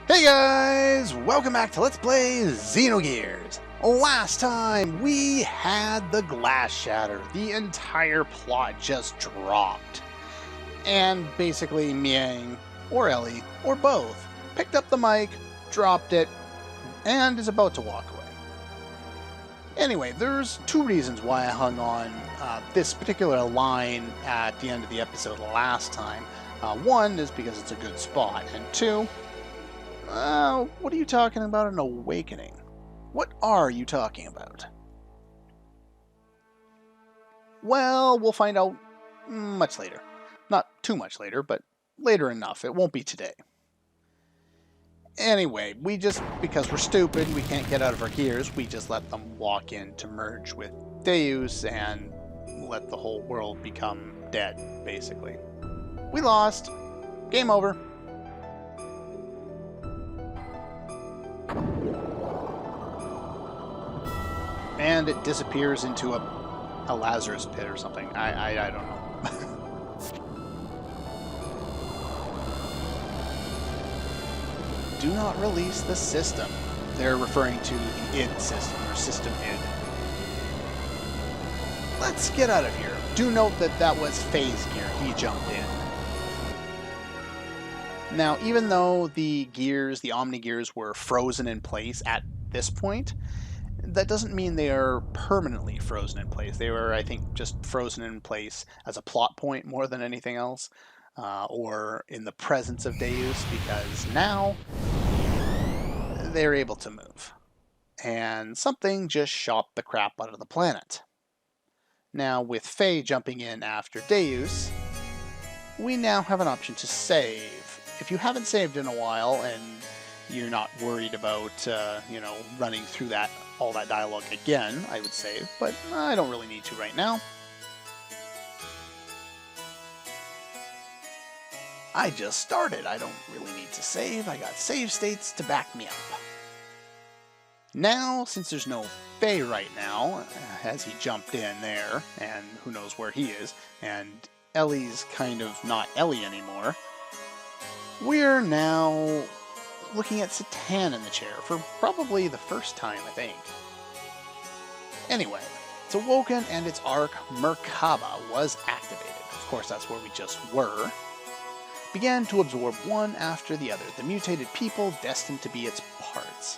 Hey guys! Welcome back to Let's Play Xenogears! Last time we had the glass shatter. The entire plot just dropped. And basically Miang, or Ellie, or both, picked up the mic, dropped it, and is about to walk away. Anyway, there's two reasons why I hung on this particular line at the end of the episode last time. One is because it's a good spot, and two, what are you talking about an awakening? What are you talking about? Well, we'll find out much later. Not too much later, but later enough. It won't be today. Anyway, because we're stupid, we can't get out of our gears, we just let them walk in to merge with Deus and let the whole world become dead, basically. We lost. Game over. And it disappears into a Lazarus pit or something. I don't know. Do not release the system. They're referring to the id system, or system id. Let's get out of here. Do note that that was Faye's gear. He jumped in. Now, even though the gears, the Omni gears, were frozen in place at this point, that doesn't mean they are permanently frozen in place. They were, I think, just frozen in place as a plot point more than anything else, or in the presence of Deus, because now they're able to move. And something just shot the crap out of the planet. Now, with Faye jumping in after Deus, we now have an option to save. If you haven't saved in a while and you're not worried about, running through all that dialogue again, I would save, but I don't really need to right now. I just started. I don't really need to save. I got save states to back me up. Now, since there's no Faye right now, as he jumped in there, and who knows where he is, and Ellie's kind of not Ellie anymore, we're now looking at Citan in the chair for probably the first time, I think. Anyway, it's awoken and its arc, Merkava, was activated. Of course, that's where we just were. Began to absorb one after the other, the mutated people destined to be its parts.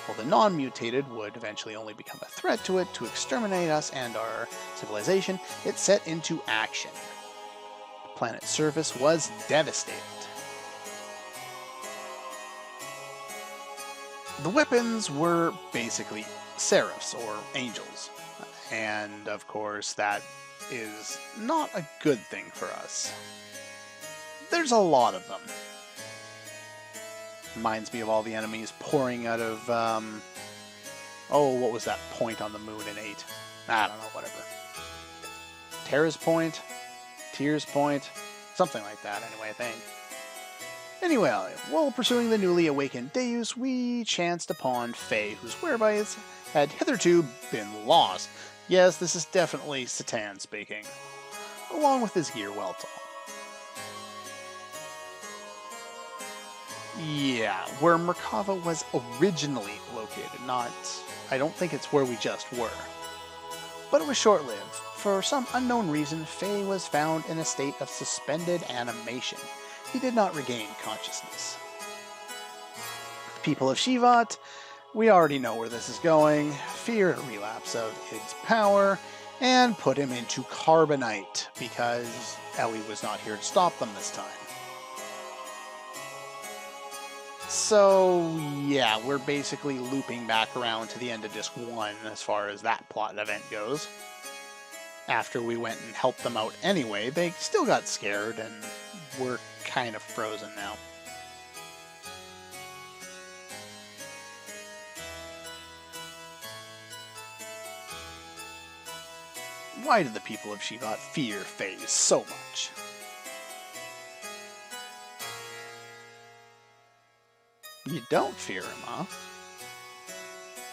While the non-mutated would eventually only become a threat to it to exterminate us and our civilization, it set into action. The planet's surface was devastated. The weapons were basically seraphs, or angels, and of course that is not a good thing for us. There's a lot of them. Reminds me of all the enemies pouring out of, what was that point on the moon in 8? I don't know, whatever. Terra's Point? Tears Point? Something like that, anyway, I think. Anyway, while pursuing the newly awakened Deus, we chanced upon Faye, whose whereabouts had hitherto been lost. Yes, this is definitely Citan speaking, along with his gear well tall. Yeah, where Merkava was originally located, I don't think it's where we just were. But it was short-lived. For some unknown reason, Faye was found in a state of suspended animation. He did not regain consciousness. People of Shivat, we already know where this is going, feared a relapse of its power, and put him into carbonite, because Ellie was not here to stop them this time. So, yeah, we're basically looping back around to the end of Disc 1 as far as that plot event goes. After we went and helped them out anyway, they still got scared, and we're kind of frozen now. Why do the people of Shivat fear Faye so much? You don't fear him, huh?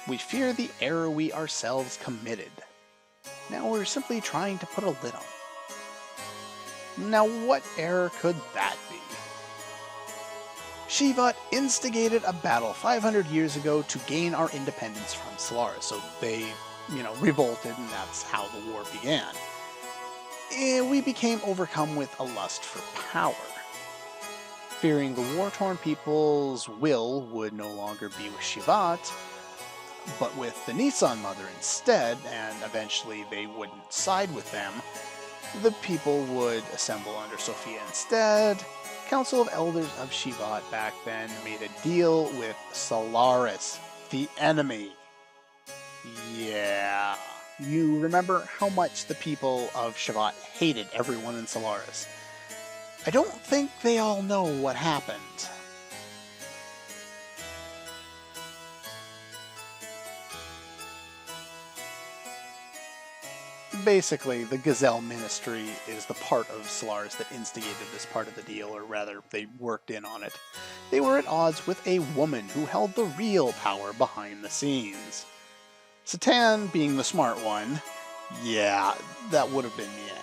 We fear the error we ourselves committed. Now we're simply trying to put a lid on. Now what error could that be? Shivat instigated a battle 500 years ago to gain our independence from Solaris. So they, revolted, and that's how the war began. We became overcome with a lust for power. Fearing the war-torn people's will would no longer be with Shivat, but with the Nisan mother instead, and eventually they wouldn't side with them, the people would assemble under Sophia instead. Council of Elders of Shivat back then made a deal with Solaris, the enemy. Yeah. You remember how much the people of Shivat hated everyone in Solaris. I don't think they all know what happened. Basically, the Gazelle Ministry is the part of Solaris that instigated this part of the deal, or rather, they worked in on it. They were at odds with a woman who held the real power behind the scenes. Citan being the smart one, yeah, that would have been Yang.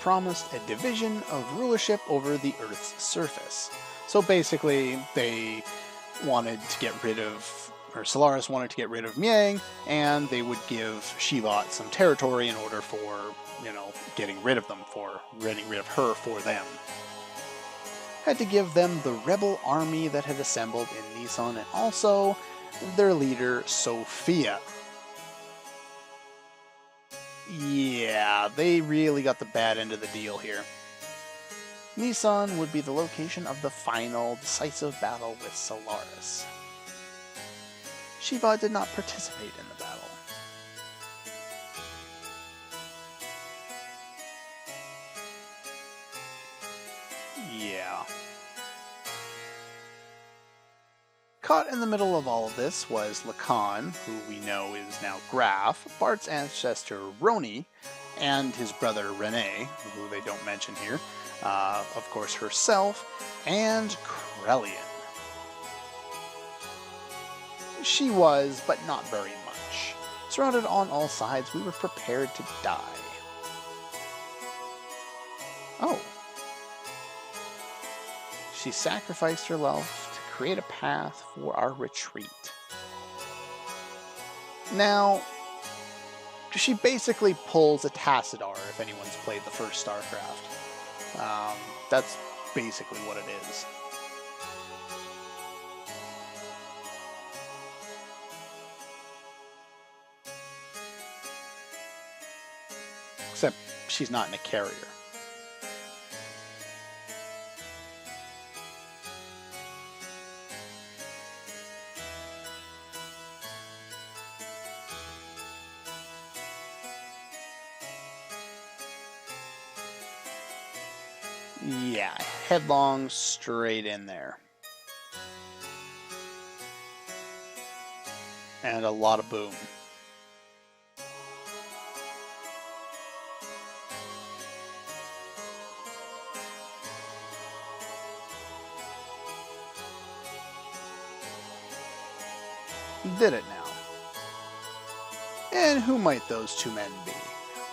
Promised a division of rulership over the Earth's surface. So basically, they wanted to get rid of, or Solaris wanted to get rid of Miang, and they would give Shivat some territory in order for, getting rid of her for them. Had to give them the rebel army that had assembled in Nisan, and also their leader, Sophia. Yeah, they really got the bad end of the deal here. Nisan would be the location of the final, decisive battle with Solaris. Shiva did not participate in the battle. Yeah. Caught in the middle of all of this was Lacan, who we know is now Graf, Bart's ancestor Roni, and his brother Rene, who they don't mention here, of course herself, and Krelian. She was, but not very much. Surrounded on all sides, we were prepared to die. Oh. She sacrificed her love to create a path for our retreat. Now, she basically pulls a Tassadar if anyone's played the first StarCraft. That's basically what it is. Except she's not in a carrier. Yeah, headlong straight in there. And a lot of boom. Did it now. And who might those two men be?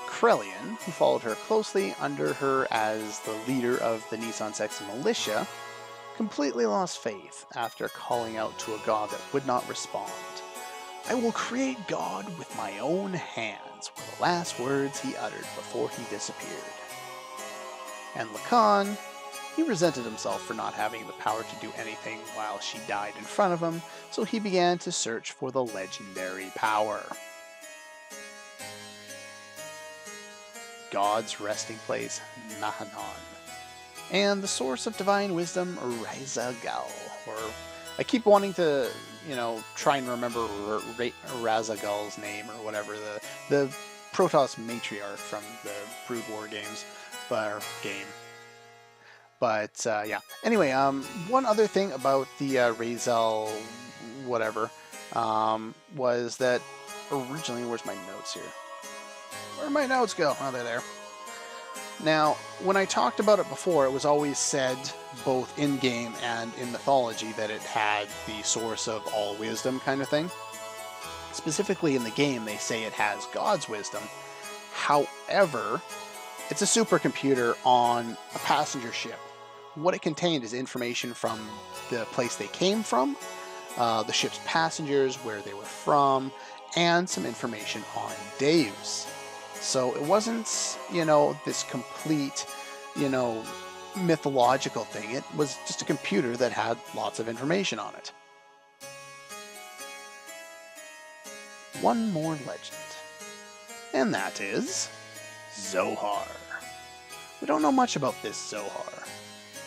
Krelian, who followed her closely under her as the leader of the Nisan Sex militia, completely lost faith after calling out to a god that would not respond. "I will create God with my own hands," were the last words he uttered before he disappeared. And Lacan, he resented himself for not having the power to do anything while she died in front of him, so he began to search for the legendary power. God's resting place, Nahanan, and the source of divine wisdom, Razagal. Or I keep wanting to, try and remember Razagal's name or whatever, the Protoss matriarch from the Brood War games, game. But yeah. Anyway, one other thing about the Razel whatever was that originally, where's my notes here? Where'd my notes go? Oh, they're there. Now, when I talked about it before, it was always said, both in-game and in mythology, that it had the source of all wisdom kind of thing. Specifically in the game, they say it has God's wisdom. However, it's a supercomputer on a passenger ship. What it contained is information from the place they came from, the ship's passengers, where they were from, and some information on Dave's. So it wasn't, this complete, mythological thing. It was just a computer that had lots of information on it. One more legend, and that is Zohar. We don't know much about this Zohar.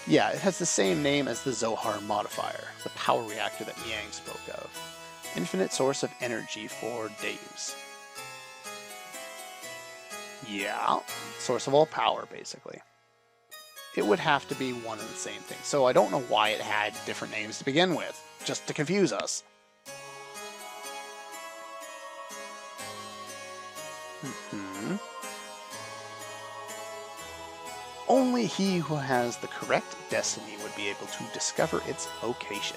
Yeah, it has the same name as the Zohar modifier, the power reactor that Miang spoke of. Infinite source of energy for days. Yeah, source of all power, basically. It would have to be one and the same thing, so I don't know why it had different names to begin with, just to confuse us. Only he who has the correct destiny would be able to discover its location.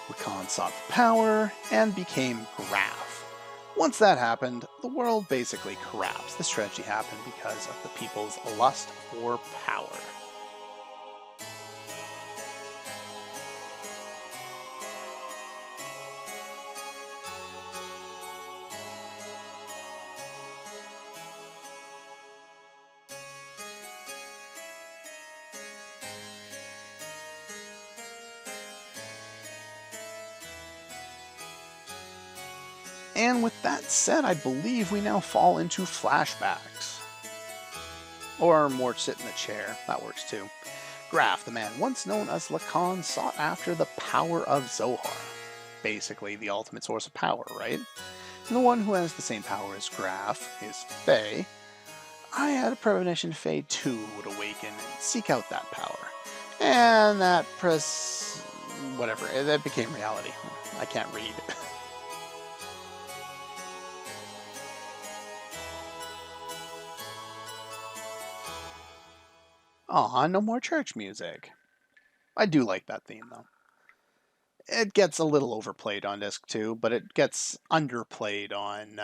Lacan sought the power and became Graph. Once that happened, the world basically collapsed. This tragedy happened because of the people's lust for power. And with that said, I believe we now fall into flashbacks. Or more sit in the chair, that works too. Graph, the man once known as Lacan, sought after the power of Zohar. Basically the ultimate source of power, right? And the one who has the same power as Graph is Faye. I had a premonition Faye too would awaken and seek out that power. And that that became reality. I can't read. Aw, no more church music. I do like that theme, though. It gets a little overplayed on disc 2, but it gets underplayed on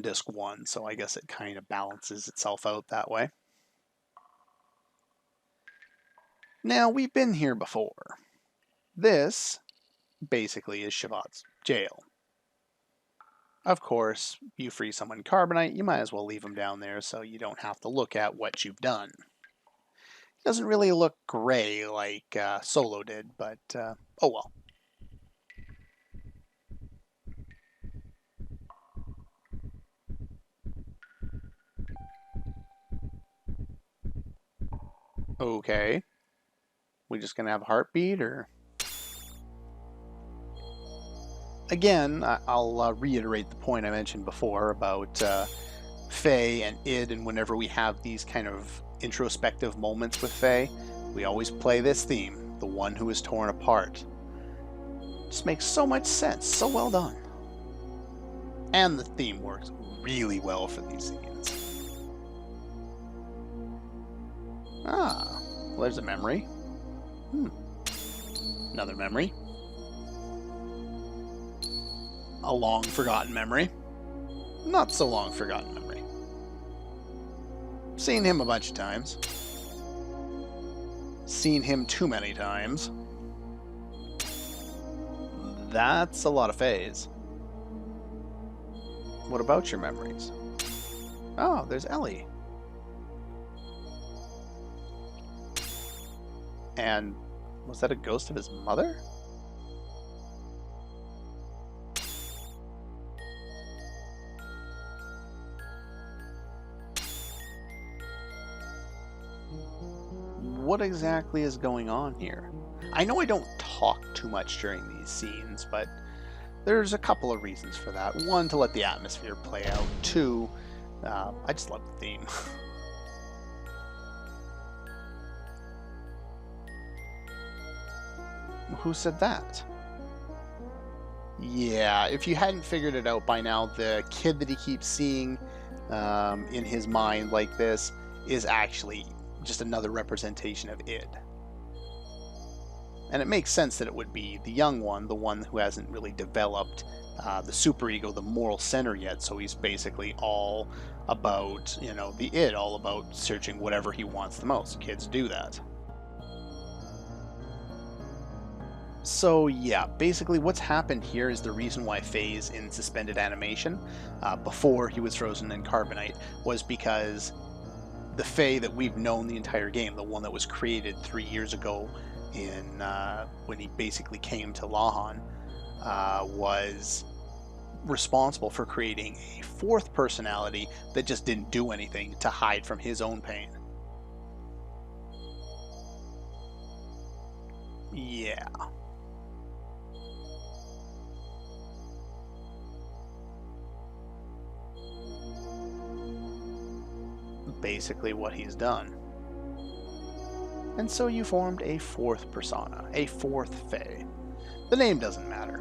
disc 1, so I guess it kind of balances itself out that way. Now, we've been here before. This, basically, is Shavat's jail. Of course, you free someone Carbonite, you might as well leave them down there so you don't have to look at what you've done. It doesn't really look gray like Solo did, but oh well. Okay. We just gonna have a heartbeat, or? Again, I'll reiterate the point I mentioned before about Faye and Id, and whenever we have these kind of introspective moments with Faye, we always play this theme, the one who is torn apart. Just makes so much sense, so well done. And the theme works really well for these scenes. Ah, well, there's a memory. Another memory. A long forgotten memory. Not so long forgotten memory. Seen him a bunch of times. Seen him too many times. That's a lot of Fays. What about your memories? Oh, there's Ellie. And was that a ghost of his mother? What exactly is going on here? I know I don't talk too much during these scenes, but there's a couple of reasons for that. One, to let the atmosphere play out. Two, I just love the theme. Who said that? Yeah, if you hadn't figured it out by now, the kid that he keeps seeing in his mind like this is actually just another representation of id. And it makes sense that it would be the young one, the one who hasn't really developed the superego, the moral center yet, so he's basically all about, the id, all about searching whatever he wants the most. Kids do that. So yeah, basically what's happened here is the reason why Faye's in suspended animation before he was frozen in carbonite was because the Faye that we've known the entire game, the one that was created 3 years ago in when he basically came to Lahan, was responsible for creating a fourth personality that just didn't do anything to hide from his own pain. Yeah. Basically what he's done. And so you formed a fourth persona, a fourth Fae. The name doesn't matter.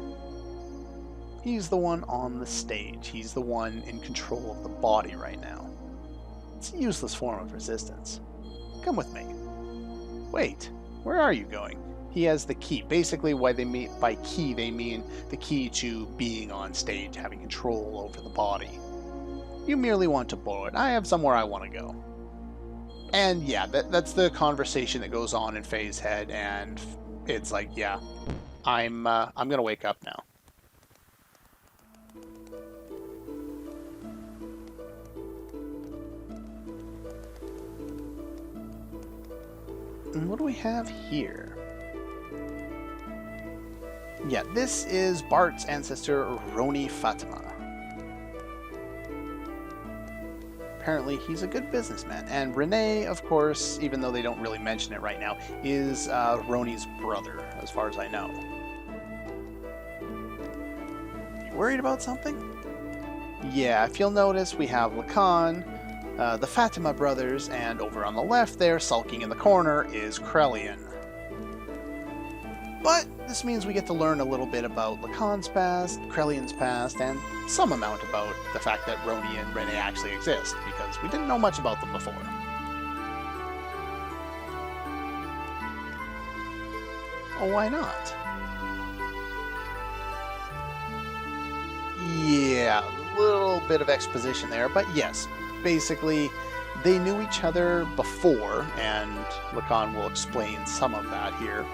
He's the one on the stage. He's the one in control of the body right now. It's a useless form of resistance. Come with me. Wait, where are you going? He has the key. Basically, why they mean by key, they mean the key to being on stage, having control over the body. You merely want to borrow it. I have somewhere I want to go. And yeah, that's the conversation that goes on in Faye's head, and it's like, yeah, I'm gonna wake up now. And what do we have here? Yeah, this is Bart's ancestor, Roni Fatima. Apparently he's a good businessman. And Renee, of course, even though they don't really mention it right now, is Roni's brother, as far as I know. You worried about something? Yeah, if you'll notice, we have Lacan, the Fatima brothers, and over on the left there, sulking in the corner, is Krelian. But this means we get to learn a little bit about Lacan's past, Krelian's past, and some amount about the fact that Roni and Renee actually exist, because we didn't know much about them before. Oh, why not? Yeah, a little bit of exposition there, but yes, basically, they knew each other before, and Lacan will explain some of that here.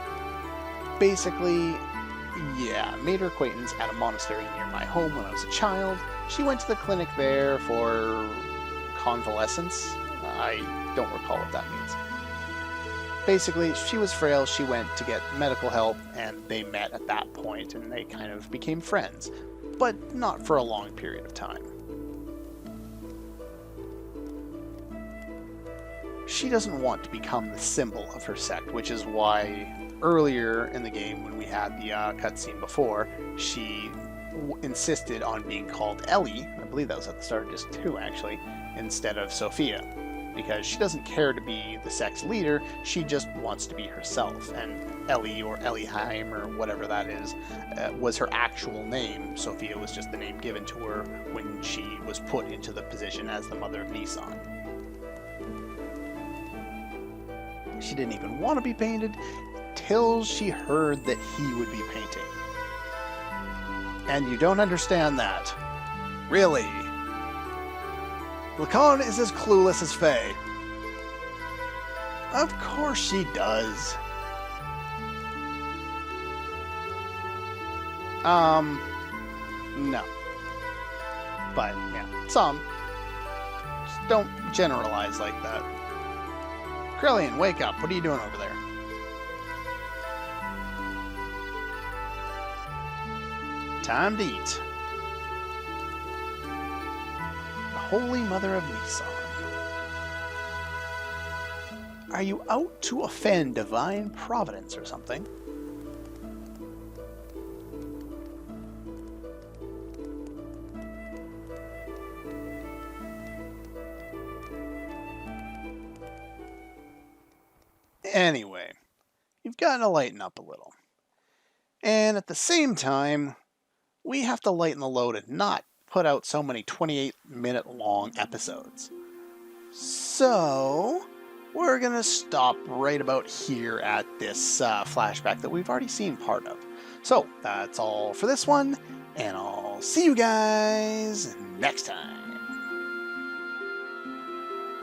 Basically, yeah, made her acquaintance at a monastery near my home when I was a child. She went to the clinic there for convalescence. I don't recall what that means. Basically, she was frail, she went to get medical help, and they met at that point, and they kind of became friends, but not for a long period of time. She doesn't want to become the symbol of her sect, which is why earlier in the game, when we had the cutscene before, she insisted on being called Ellie. I believe that was at the start of Disc 2, actually, instead of Sophia, because she doesn't care to be the sect's leader, she just wants to be herself, and Ellie, or Ellyheim, or whatever that is, was her actual name. Sophia was just the name given to her when she was put into the position as the mother of Nisan. She didn't even want to be painted till she heard that he would be painting. And you don't understand that. Really. Lacan is as clueless as Faye. Of course she does. No. But, yeah, some. Just don't generalize like that. Krelian, wake up. What are you doing over there? Time to eat. The Holy Mother of Nisan. Are you out to offend divine providence or something? Anyway, you've got to lighten up a little. And at the same time, we have to lighten the load and not put out so many 28-minute long episodes. So, we're going to stop right about here at this flashback that we've already seen part of. So that's all for this one, and I'll see you guys next time.